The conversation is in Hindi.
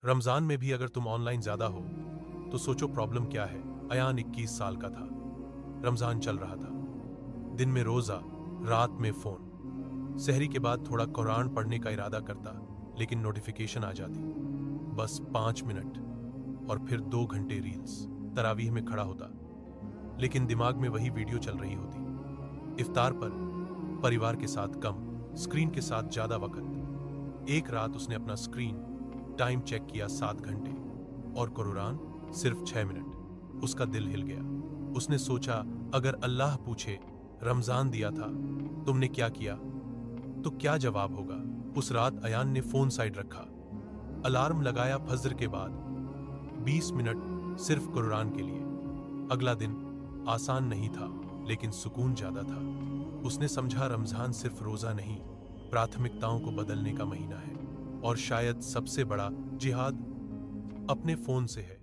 रमजान में भी अगर तुम ऑनलाइन ज्यादा हो तो सोचो प्रॉब्लम क्या है। अयान 21 साल का था। रमजान चल रहा था। दिन में रोजा, रात में फोन। सहरी के बाद थोड़ा कुरान पढ़ने का इरादा करता, लेकिन नोटिफिकेशन आ जाती। बस 5 मिनट और फिर 2 घंटे रील्स। तरावीह में खड़ा होता, लेकिन दिमाग में वही वीडियो चल रही होती। इफ्तार पर परिवार के साथ कम, स्क्रीन के साथ ज्यादा वक्त। एक रात उसने अपना स्क्रीन टाइम चेक किया, 7 घंटे, और कुरान सिर्फ 6 मिनट। उसका दिल हिल गया। उसने सोचा, अगर अल्लाह पूछे रमजान दिया था, तुमने क्या किया, तो क्या जवाब होगा। उस रात अयान ने फोन साइड रखा, अलार्म लगाया फज्र के बाद, 20 मिनट सिर्फ कुरान के लिए। अगला दिन आसान नहीं था, लेकिन सुकून ज्यादा था। उसने समझा रमजान सिर्फ रोजा नहीं, प्राथमिकताओं को बदलने का महीना है। और शायद सबसे बड़ा जिहाद अपने फोन से है।